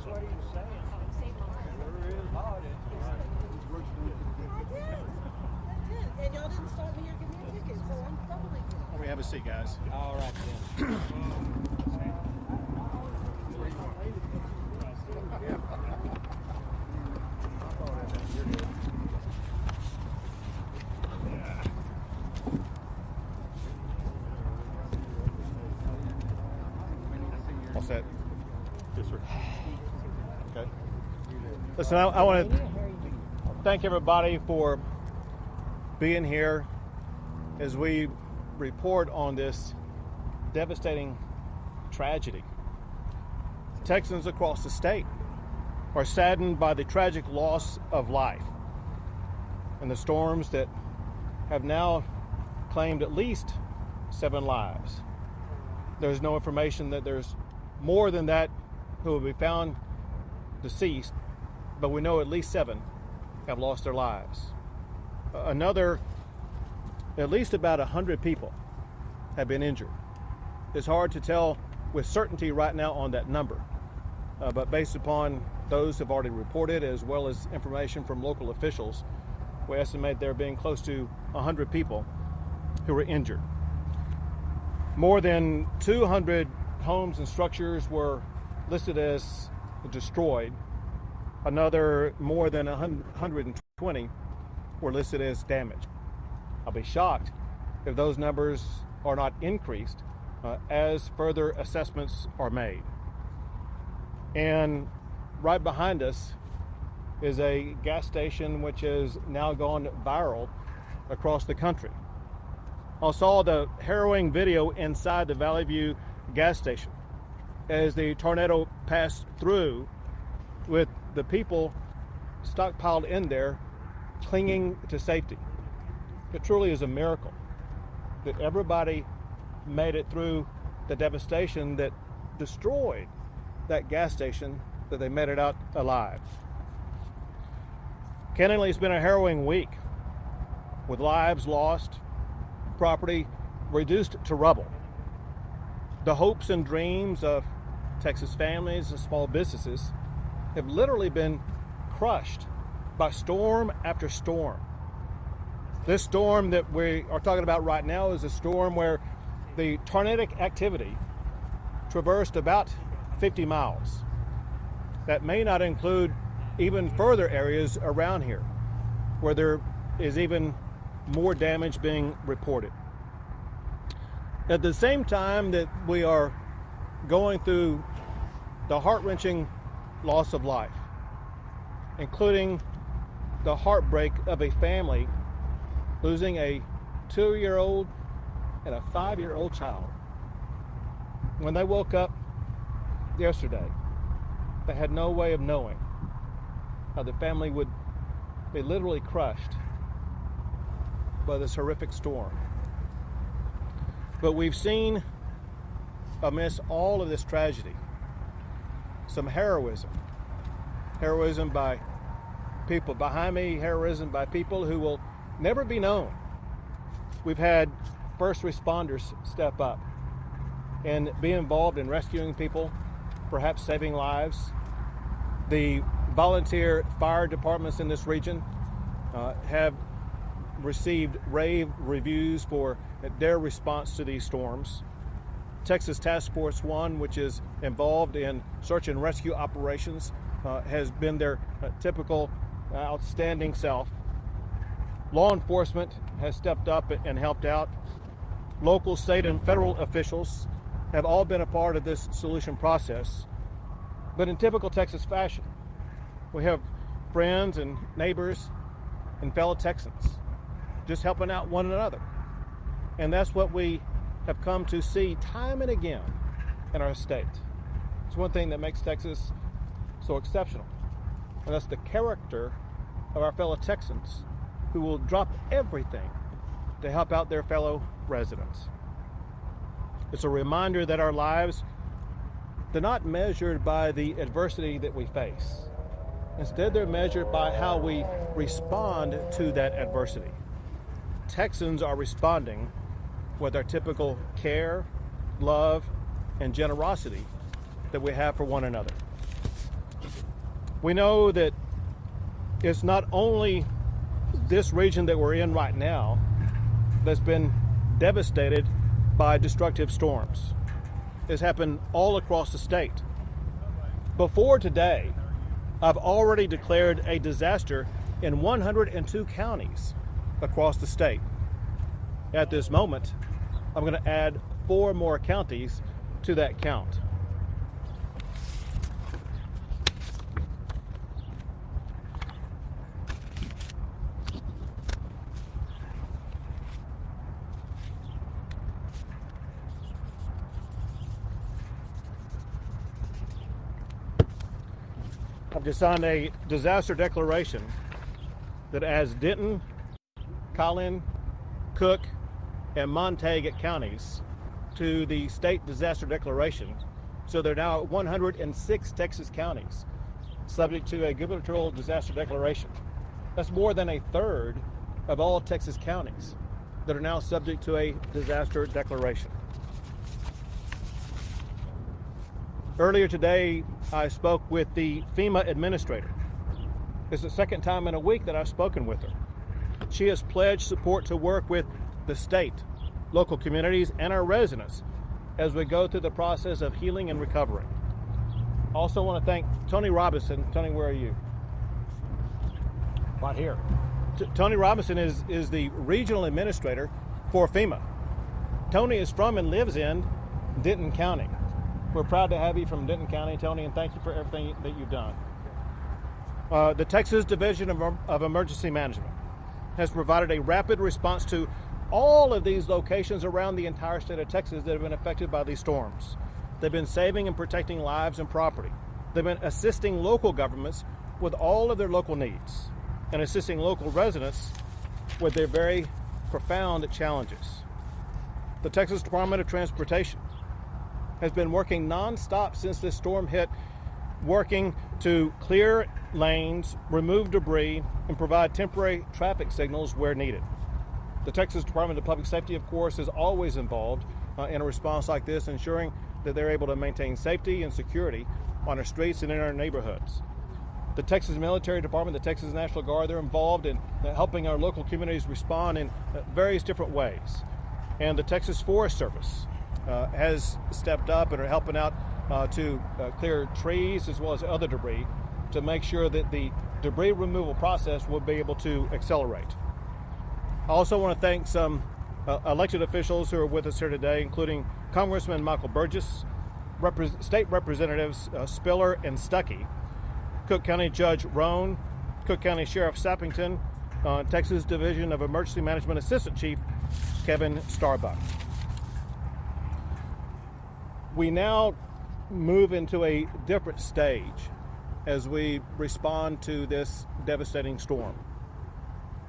What are you saying? And y'all didn't stop me or give me a ticket, so I'm totally good. Let me have a seat, guys. All right, then. All set. Yes, sir. Okay. Listen, I want to thank everybody for being here as we report on this devastating tragedy. Texans across the state are saddened by the tragic loss of life and the storms that have now claimed at least 7 lives. There's no information that there's more than that who will be found deceased, but we know at least 7 have lost their lives. Another, at least about 100 people have been injured. It's hard to tell with certainty right now on that number, but based upon those who have already reported, as well as information from local officials, we estimate there being close to 100 people who were injured. More than 200 homes and structures were listed as destroyed. Another more than 120 were listed as damaged. I'll be shocked if those numbers are not increased as further assessments are made. And right behind us is a gas station which has now gone viral across the country. I saw the harrowing video inside the Valley View gas station as the tornado passed through, with the people stockpiled in there clinging to safety. It truly is a miracle that everybody made it through the devastation that destroyed that gas station, that they made it out alive. Candidly, it's been a harrowing week with lives lost, property reduced to rubble. The hopes and dreams of Texas families and small businesses have literally been crushed by storm after storm. This storm that we are talking about right now is a storm where the tornadic activity traversed about 50 miles. That may not include even further areas around here where there is even more damage being reported. At the same time that we are going through the heart-wrenching loss of life, including the heartbreak of a family losing a 2-year-old and a 5-year-old child. When they woke up yesterday, they had no way of knowing how the family would be literally crushed by this horrific storm. But we've seen, amidst all of this tragedy, some heroism by people behind me, heroism by people who will never be known. We've had first responders step up and be involved in rescuing people, perhaps saving lives. The volunteer fire departments in this region have received rave reviews for their response to these storms. Texas Task Force 1, which is involved in search and rescue operations, has been their typical outstanding self. Law enforcement has stepped up and helped out. Local, state, and federal officials have all been a part of this solution process. But in typical Texas fashion, we have friends and neighbors and fellow Texans just helping out one another. And that's what we have come to see time and again in our state. It's one thing that makes Texas so exceptional, and that's the character of our fellow Texans who will drop everything to help out their fellow residents. It's a reminder that our lives, they're not measured by the adversity that we face. Instead, they're measured by how we respond to that adversity. Texans are responding with our typical care, love, and generosity that we have for one another. We know that it's not only this region that we're in right now that's been devastated by destructive storms. It's happened all across the state. Before today, I've already declared a disaster in 102 counties across the state. At this moment, I'm going to add 4 more counties to that count. I've just signed a disaster declaration that adds Denton, Collin, Cook, and Montague counties to the state disaster declaration. So there are now 106 Texas counties subject to a gubernatorial disaster declaration. That's more than a third of all Texas counties that are now subject to a disaster declaration. Earlier today, I spoke with the FEMA administrator. It's the second time in a week that I've spoken with her. She has pledged support to work with the state, local communities, and our residents as we go through the process of healing and recovery. I also want to thank Tony Robinson. Tony, where are you? Right here. Tony Robinson is the regional administrator for FEMA. Tony is from and lives in Denton County. We're proud to have you from Denton County, Tony, and thank you for everything that you've done. The Texas Division of Emergency Management has provided a rapid response to all of these locations around the entire state of Texas that have been affected by these storms. They've been saving and protecting lives and property. They've been assisting local governments with all of their local needs and assisting local residents with their very profound challenges. The Texas Department of Transportation has been working nonstop since this storm hit, working to clear lanes, remove debris, and provide temporary traffic signals where needed. The Texas Department of Public Safety, of course, is always involved in a response like this, ensuring that they're able to maintain safety and security on our streets and in our neighborhoods. The Texas Military Department, the Texas National Guard, they're involved in helping our local communities respond in various different ways. And the Texas Forest Service has stepped up and are helping out to clear trees as well as other debris to make sure that the debris removal process will be able to accelerate. I also want to thank some elected officials who are with us here today, including Congressman Michael Burgess, State Representatives Spiller and Stuckey, Cook County Judge Roan, Cook County Sheriff Sappington, Texas Division of Emergency Management Assistant Chief Kevin Starbuck. We now move into a different stage as we respond to this devastating storm.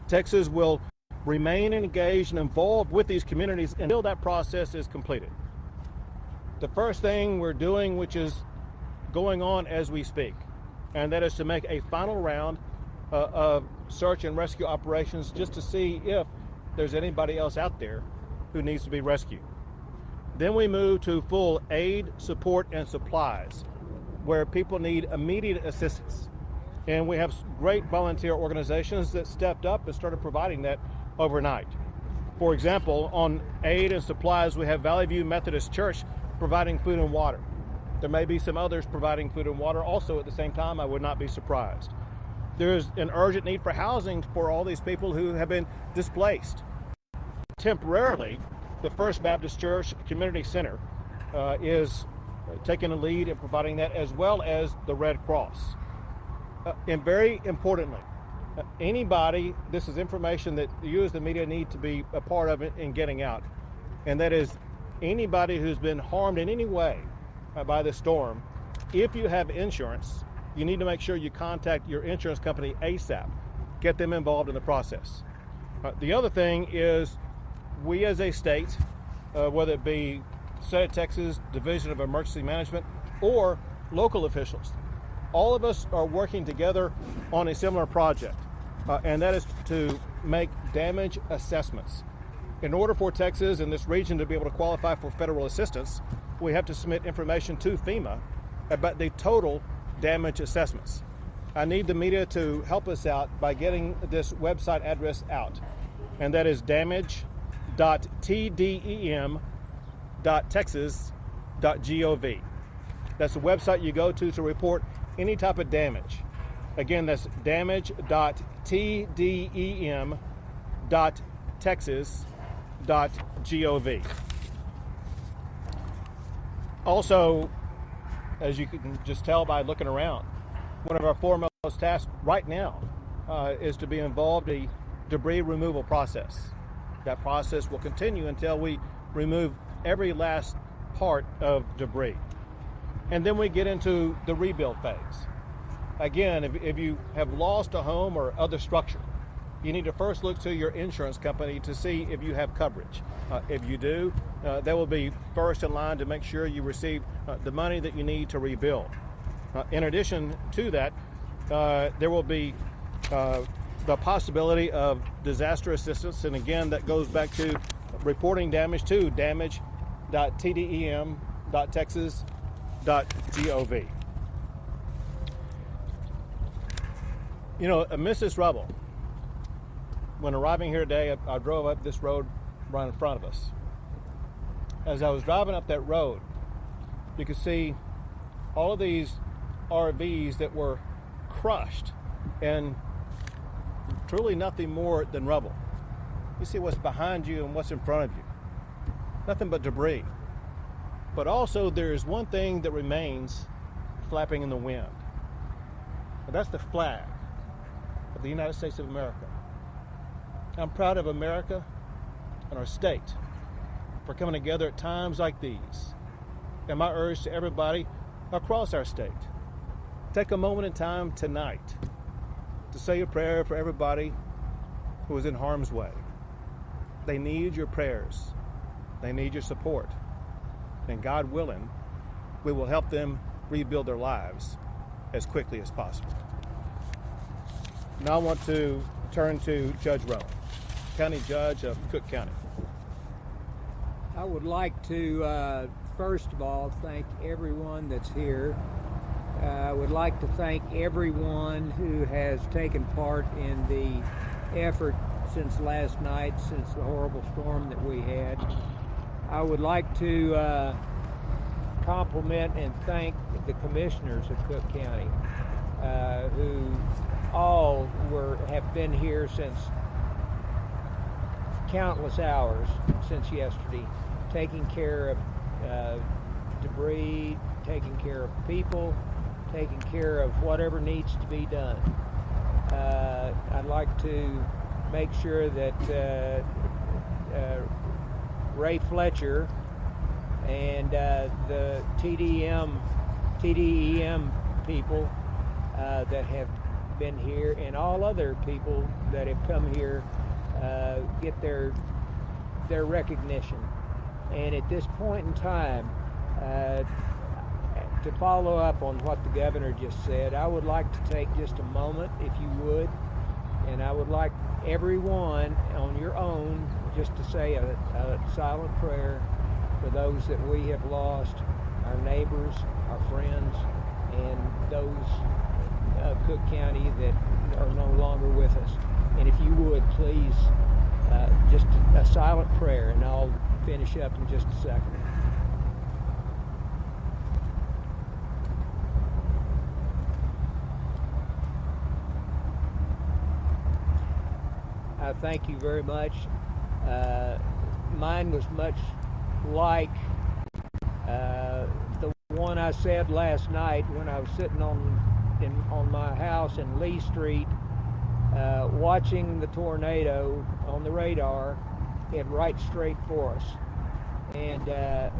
Texas will remain engaged and involved with these communities until that process is completed. The first thing we're doing, which is going on as we speak, and that is to make a final round of search and rescue operations just to see if there's anybody else out there who needs to be rescued. Then we move to full aid, support, and supplies, where people need immediate assistance. And we have great volunteer organizations that stepped up and started providing that overnight. For example, on aid and supplies, we have Valley View Methodist Church providing food and water. There may be some others providing food and water also at the same time. I would not be surprised. There's an urgent need for housing for all these people who have been displaced. Temporarily, the First Baptist Church Community Center is taking a lead in providing that, as well as the Red Cross. And very importantly, anybody, this is information that you as the media need to be a part of it in getting out, and that is anybody who's been harmed in any way by the storm. If you have insurance, you need to make sure you contact your insurance company ASAP. Get them involved in the process. The other thing is, we as a state, whether it be State of Texas Division of Emergency Management or local officials, all of us are working together on a similar project, and that is to make damage assessments. In order for Texas and this region to be able to qualify for federal assistance, we have to submit information to FEMA about the total damage assessments. I need the media to help us out by getting this website address out, and that is damage.tdem.texas.gov. That's the website you go to report any type of damage. Again, that's damage.tdem.texas.gov. Also, as you can just tell by looking around, one of our foremost tasks right now is to be involved in a debris removal process. That process will continue until we remove every last part of debris. And then we get into the rebuild phase. Again, if you have lost a home or other structure, you need to first look to your insurance company to see if you have coverage. If you do, they will be first in line to make sure you receive the money that you need to rebuild. In addition to that, there will be the possibility of disaster assistance, and again, that goes back to reporting damage to damage.tdem.texas.gov. You know, amidst this rubble, when arriving here today, I drove up this road right in front of us. As I was driving up that road, you could see all of these RVs that were crushed and truly nothing more than rubble. You see what's behind you and what's in front of you. Nothing but debris. But also there's one thing that remains flapping in the wind. And that's the flag of the United States of America. I'm proud of America and our state for coming together at times like these. And my urge to everybody across our state, take a moment in time tonight to say a prayer for everybody who is in harm's way. They need your prayers. They need your support. And God willing, we will help them rebuild their lives as quickly as possible. Now I want to turn to Judge Rowan, County Judge of Cook County. I would like to, first of all, thank everyone that's here. I would like to thank everyone who has taken part in the effort since last night, since the horrible storm that we had. I would like to compliment and thank the commissioners of Cook County, who all have been here since countless hours since yesterday, taking care of debris, taking care of people, taking care of whatever needs to be done. I'd like to make sure that Ray Fletcher and the TDEM people that have been here, and all other people that have come here, get their recognition. And at this point in time, to follow up on what the governor just said, I would like to take just a moment, if you would, and I would like everyone on your own just to say a silent prayer for those that we have lost, our neighbors, our friends, and those of Cook County that are no longer with us. And if you would, please, just a silent prayer, and I'll finish up in just a second. I thank you very much. Mine was much like the one I said last night when I was sitting on my house in Lee Street, watching the tornado on the radar head right straight for us. And that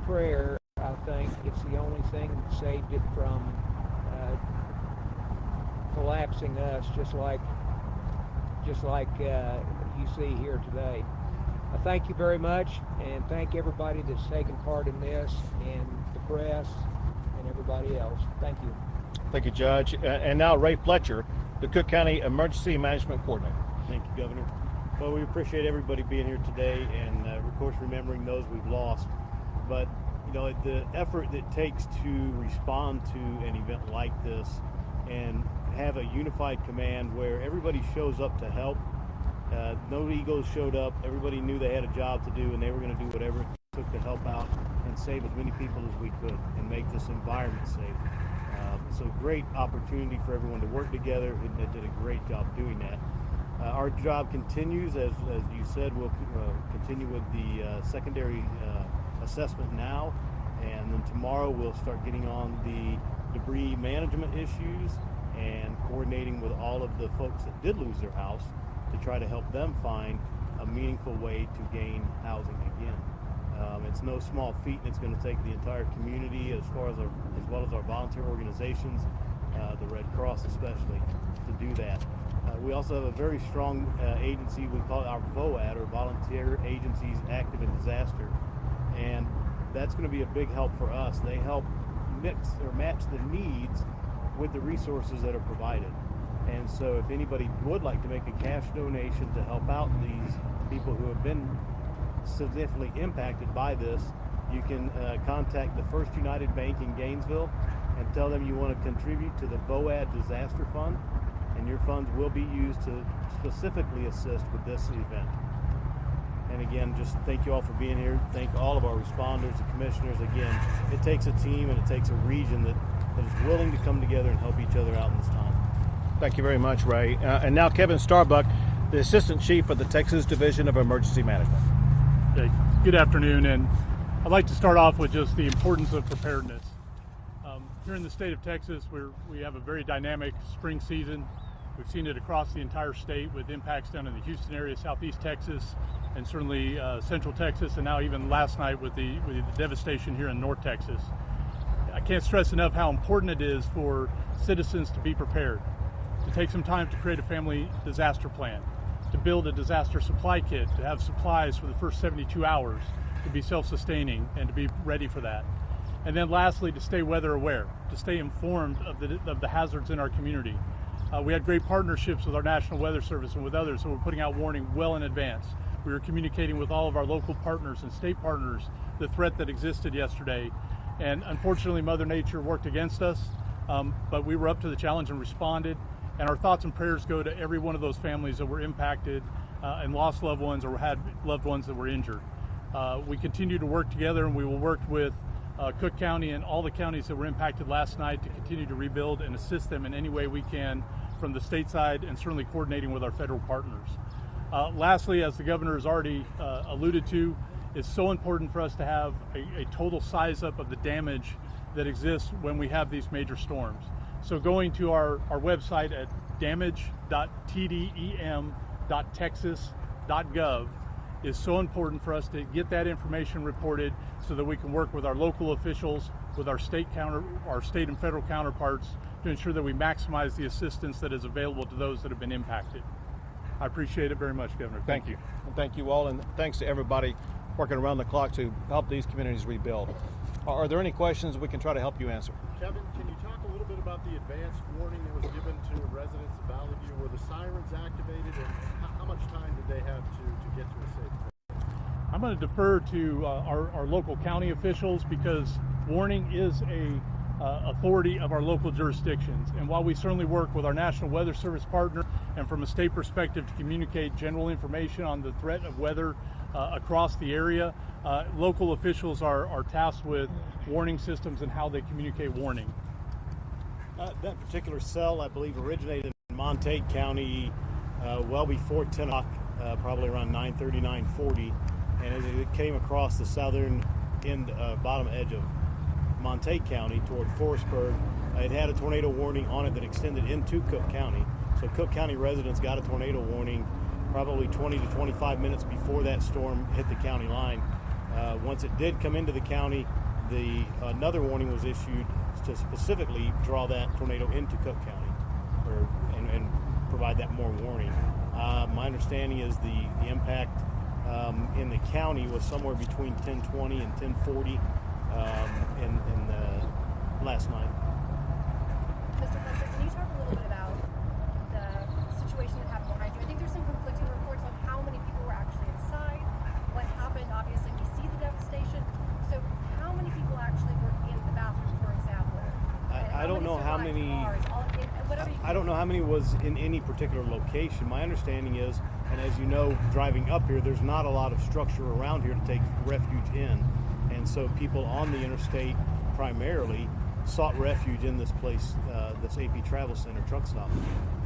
prayer, I think, it's the only thing that saved it from collapsing us, just like you see here today. I thank you very much, and thank everybody that's taken part in this, and the press, and everybody else. Thank you. Thank you, Judge. And now Ray Fletcher, the Cook County Emergency Management Coordinator. Thank you, Governor. Well, we appreciate everybody being here today, and of course remembering those we've lost. But you know, the effort that it takes to respond to an event like this and have a unified command where everybody shows up to help. No egos showed up. Everybody knew they had a job to do, and they were going to do whatever it took to help out and save as many people as we could and make this environment safe. It's a great opportunity for everyone to work together, and they did a great job doing that. Our job continues, as you said. We'll continue with the secondary assessment now, and then tomorrow we'll start getting on the debris management issues and coordinating with all of the folks that did lose their house to try to help them find a meaningful way to gain housing again. It's no small feat, and it's going to take the entire community, as well as our volunteer organizations, the Red Cross especially, to do that. We also have a very strong agency. We call it our VOAD, or Volunteer Agencies Active in Disaster, and that's going to be a big help for us. They help mix or match the needs with the resources that are provided. And so if anybody would like to make a cash donation to help out these people who have been significantly impacted by this, you can contact the First United Bank in Gainesville and tell them you want to contribute to the VOAD Disaster Fund, and your funds will be used to specifically assist with this event. And again, just thank you all for being here. Thank all of our responders, the commissioners. Again, it takes a team and it takes a region that is willing to come together and help each other out in this time. Thank you very much, Ray. And now Kevin Starbuck, the Assistant Chief of the Texas Division of Emergency Management. Okay. Good afternoon, and I'd like to start off with just the importance of preparedness. Here in the state of Texas, we have a very dynamic spring season. We've seen it across the entire state with impacts down in the Houston area, southeast Texas, and certainly central Texas, and now even last night with the devastation here in North Texas. I can't stress enough how important it is for citizens to be prepared, to take some time to create a family disaster plan, to build a disaster supply kit, to have supplies for the first 72 hours, to be self-sustaining and to be ready for that. And then lastly, to stay weather aware, to stay informed of the hazards in our community. We had great partnerships with our National Weather Service and with others, so we're putting out warning well in advance. We were communicating with all of our local partners and state partners the threat that existed yesterday. And unfortunately, Mother Nature worked against us, but we were up to the challenge and responded. And our thoughts and prayers go to every one of those families that were impacted and lost loved ones or had loved ones that were injured. We continue to work together, and we will work with Cook County and all the counties that were impacted last night to continue to rebuild and assist them in any way we can from the state side, and certainly coordinating with our federal partners. Lastly, as the governor has already alluded to, it's so important for us to have a total size up of the damage that exists when we have these major storms. So going to our website at damage.tdem.texas.gov is so important for us to get that information reported so that we can work with our local officials, with our state and federal counterparts to ensure that we maximize the assistance that is available to those that have been impacted. I appreciate it very much, Governor. Thank you. And thank you all, and thanks to everybody working around the clock to help these communities rebuild. Are there any questions we can try to help you answer? Kevin, can you talk a little bit about the advanced warning that was given to residents of Valley View? Were the sirens activated, and how much time did they have to get to a safe place? I'm going to defer to our local county officials, because warning is a authority of our local jurisdictions. And while we certainly work with our National Weather Service partner and from a state perspective to communicate general information on the threat of weather across the area, local officials are tasked with warning systems and how they communicate warning. That particular cell, I believe, originated in Montague County well before 10 o'clock, probably around 9:30, 9:40, and it came across the southern end, bottom edge of Montague County toward Forestburg. It had a tornado warning on it that extended into Cook County. So Cook County residents got a tornado warning probably 20 to 25 minutes before that storm hit the county line. Once it did come into the county, another warning was issued to specifically draw that tornado into Cook County and provide that more warning. My understanding is the impact in the county was somewhere between 10:20 and 10:40 last night. Mr. Fletcher, can you talk a little bit about the situation that happened behind you? I think there's some conflicting reports on how many people were actually inside, what happened. Obviously, we see the devastation. So how many people actually were in the bathroom, for example? I don't know how many. Cars, I don't know how many was in any particular location. My understanding is, and as you know, driving up here, there's not a lot of structure around here to take refuge in. And so people on the interstate primarily sought refuge in this place, this AP Travel Center truck stop.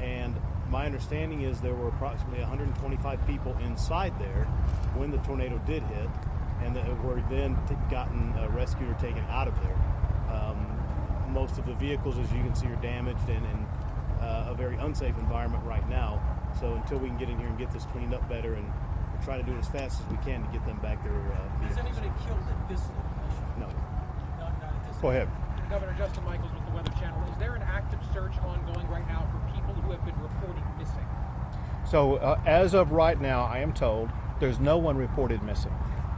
And my understanding is there were approximately 125 people inside there when the tornado did hit, and that were then gotten rescued or taken out of there. Most of the vehicles, as you can see, are damaged and in a very unsafe environment right now. So until we can get in here and get this cleaned up better, and we'll try to do it as fast as we can to get them back their vehicles. Is anybody killed at this location? No. Not at this Go ahead. Governor Justin Michaels with the Weather Channel. Is there an active search ongoing right now for people who have been reported missing? So as of right now, I am told there's no one reported missing.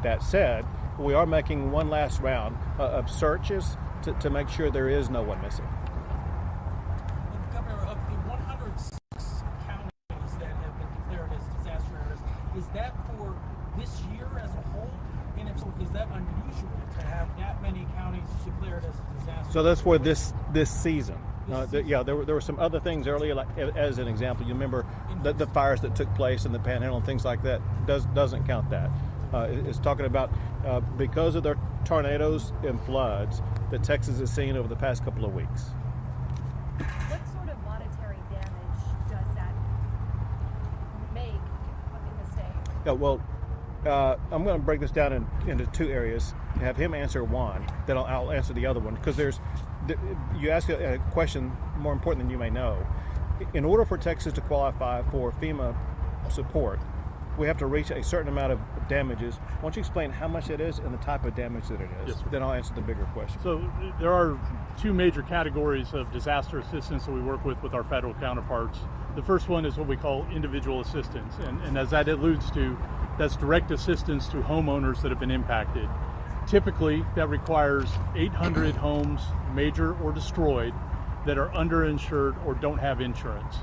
That said, we are making one last round of searches to make sure there is no one missing. Governor, of the 106 counties that have been declared as disaster areas, is that for this year as a whole? And if so, is that unusual to have that many counties declared as a disaster? So that's for this season. Yeah, there were some other things earlier, like as an example. You remember the fires that took place in the Panhandle and things like that. Doesn't count that. It's talking about because of the tornadoes and floods that Texas has seen over the past couple of weeks. What sort of monetary damage does that make in the state? Yeah, well, I'm going to break this down into two areas. Have him answer one, then I'll answer the other one, because you ask a question more important than you may know. In order for Texas to qualify for FEMA support, we have to reach a certain amount of damages. Why don't you explain how much it is and the type of damage that it is? Yes, sir. Then I'll answer the bigger question. So there are two major categories of disaster assistance that we work with our federal counterparts. The first one is what we call individual assistance, and as that alludes to, that's direct assistance to homeowners that have been impacted. Typically, that requires 800 homes, major or destroyed, that are underinsured or don't have insurance.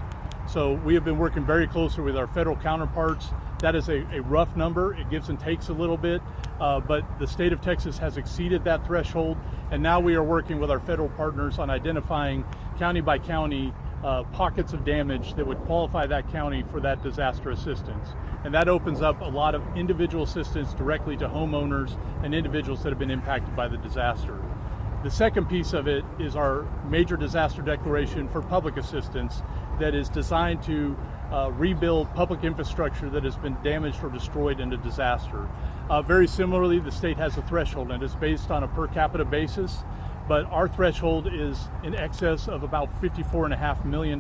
So we have been working very closely with our federal counterparts. That is a rough number. It gives and takes a little bit, but the state of Texas has exceeded that threshold, and now we are working with our federal partners on identifying county by county pockets of damage that would qualify that county for that disaster assistance. And that opens up a lot of individual assistance directly to homeowners and individuals that have been impacted by the disaster. The second piece of it is our major disaster declaration for public assistance that is designed to rebuild public infrastructure that has been damaged or destroyed in a disaster. Very similarly, the state has a threshold, and it's based on a per capita basis, but our threshold is in excess of about $54.5 million.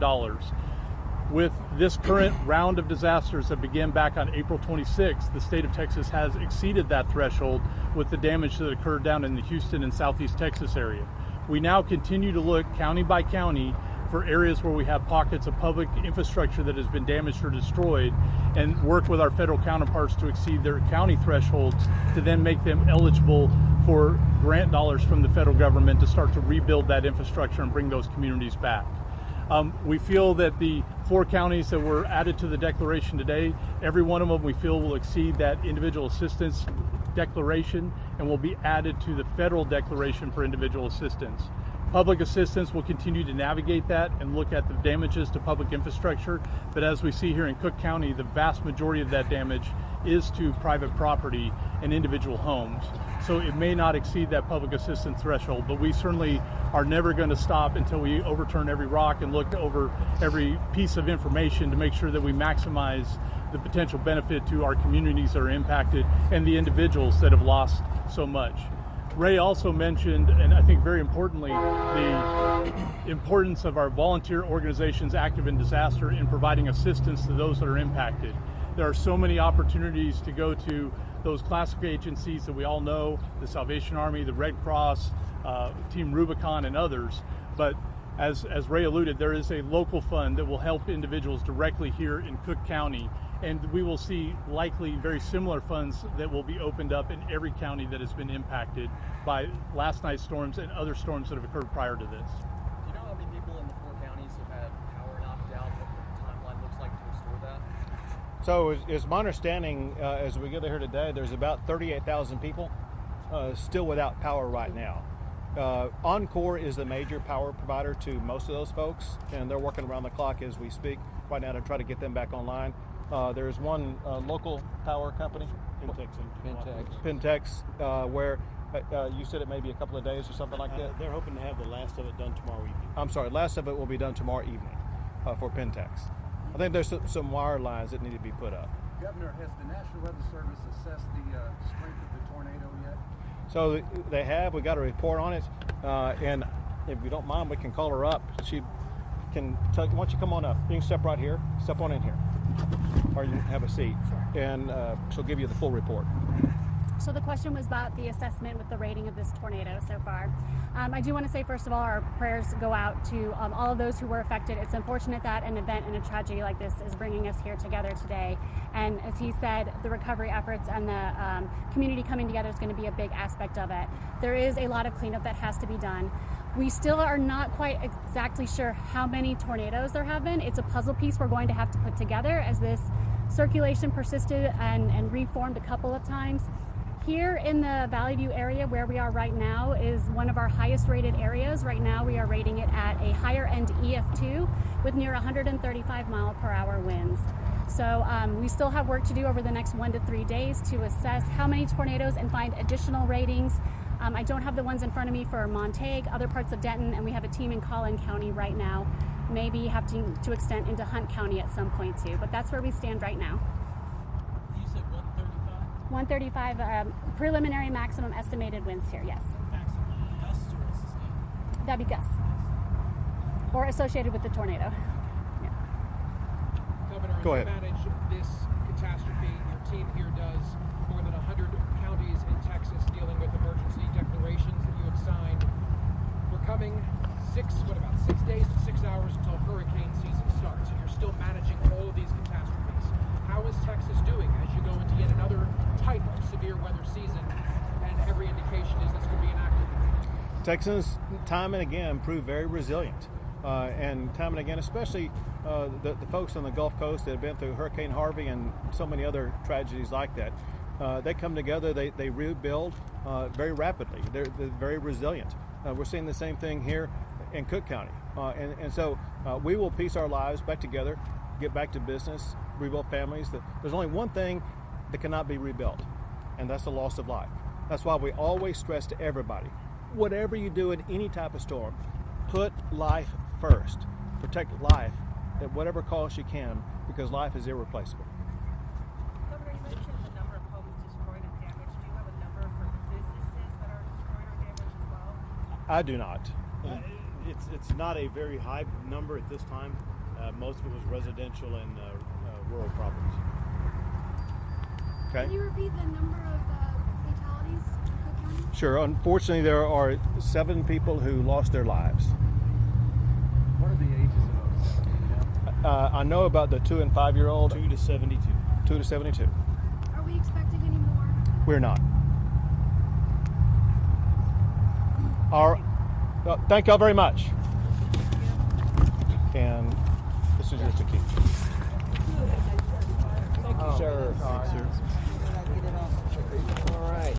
With this current round of disasters that began back on April 26th, the state of Texas has exceeded that threshold with the damage that occurred down in the Houston and Southeast Texas area. We now continue to look county by county for areas where we have pockets of public infrastructure that has been damaged or destroyed, and work with our federal counterparts to exceed their county thresholds to then make them eligible for grant dollars from the federal government to start to rebuild that infrastructure and bring those communities back. We feel that the 4 counties that were added to the declaration today, every one of them we feel will exceed that individual assistance declaration and will be added to the federal declaration for individual assistance. Public assistance will continue to navigate that and look at the damages to public infrastructure, but as we see here in Cook County, the vast majority of that damage is to private property and individual homes. So it may not exceed that public assistance threshold, but we certainly are never going to stop until we overturn every rock and look over every piece of information to make sure that we maximize the potential benefit to our communities that are impacted and the individuals that have lost so much. Ray also mentioned, and I think very importantly, the importance of our volunteer organizations active in disaster in providing assistance to those that are impacted. There are so many opportunities to go to those classic agencies that we all know, the Salvation Army, the Red Cross, Team Rubicon, and others. But as Ray alluded, there is a local fund that will help individuals directly here in Cook County. And we will see likely very similar funds that will be opened up in every county that has been impacted by last night's storms and other storms that have occurred prior to this. Do you know how many people in the 4 counties have had power knocked out, what the timeline looks like to restore that? So it's my understanding, as we get here today, there's about 38,000 people still without power right now. Encore is the major power provider to most of those folks, and they're working around the clock as we speak right now to try to get them back online. There's one local power company, Pentex, where you said it may be a couple of days or something like that. They're hoping to have the last of it done tomorrow evening. I'm sorry, last of it will be done tomorrow evening for Pentex. I think there's some wire lines that need to be put up. Governor, has the National Weather Service assessed the strength of the tornado yet? So they have. We got a report on it, and if you don't mind, we can call her up. She can tell. Why don't you come on up? You can step right here. Step on in here, or you can have a seat, and she'll give you the full report. So the question was about the assessment with the rating of this tornado so far. I do want to say, first of all, our prayers go out to all of those who were affected. It's unfortunate that an event and a tragedy like this is bringing us here together today. And as he said, the recovery efforts and the community coming together is going to be a big aspect of it. There is a lot of cleanup that has to be done. We still are not quite exactly sure how many tornadoes there have been. It's a puzzle piece we're going to have to put together as this circulation persisted and reformed a couple of times. Here in the Valley View area where we are right now is one of our highest rated areas. Right now we are rating it at a higher end EF2 with near 135 mile per hour winds. So we still have work to do over the next 1 to 3 days to assess how many tornadoes and find additional ratings. I don't have the ones in front of me for Montague, other parts of Denton, and we have a team in Collin County right now. Maybe have to extend into Hunt County at some point too, but that's where we stand right now. 135 preliminary maximum estimated winds here, yes. Maximum gusts or sustained? That'd be gusts. Or associated with the tornado. Yeah. Governor, Go as ahead. you manage this catastrophe, your team here does more than 100 counties in Texas dealing with emergency declarations that you have signed. We're coming 6 days and 6 hours until hurricane season starts, and you're still managing all of these catastrophes. How is Texas doing as you go into yet another type of severe weather season, and every indication is that's going to be enacted? Texans, time and again, prove very resilient. And time and again, especially the folks on the Gulf Coast that have been through Hurricane Harvey and so many other tragedies like that, they come together, they rebuild very rapidly. They're very resilient. We're seeing the same thing here in Cook County. And so we will piece our lives back together, get back to business, rebuild families. There's only one thing that cannot be rebuilt, and that's the loss of life. That's why we always stress to everybody, whatever you do in any type of storm, put life first. Protect life at whatever cost you can, because life is irreplaceable. Governor, you mentioned the number of homes destroyed and damaged. Do you have a number for businesses that are destroyed or damaged as well? I do not. It's not a very high number at this time. Most of it was residential and rural properties. Can you repeat the number of fatalities in Cook County? Sure. Unfortunately, there are 7 people who lost their lives. What are the ages of those? I know about the 2 and 5 year old. 2 to 72. 2 to 72. Are we expecting any more? We're not. Thank y'all very much. And this is yours to keep. Thank you, sir. Thank you, sir.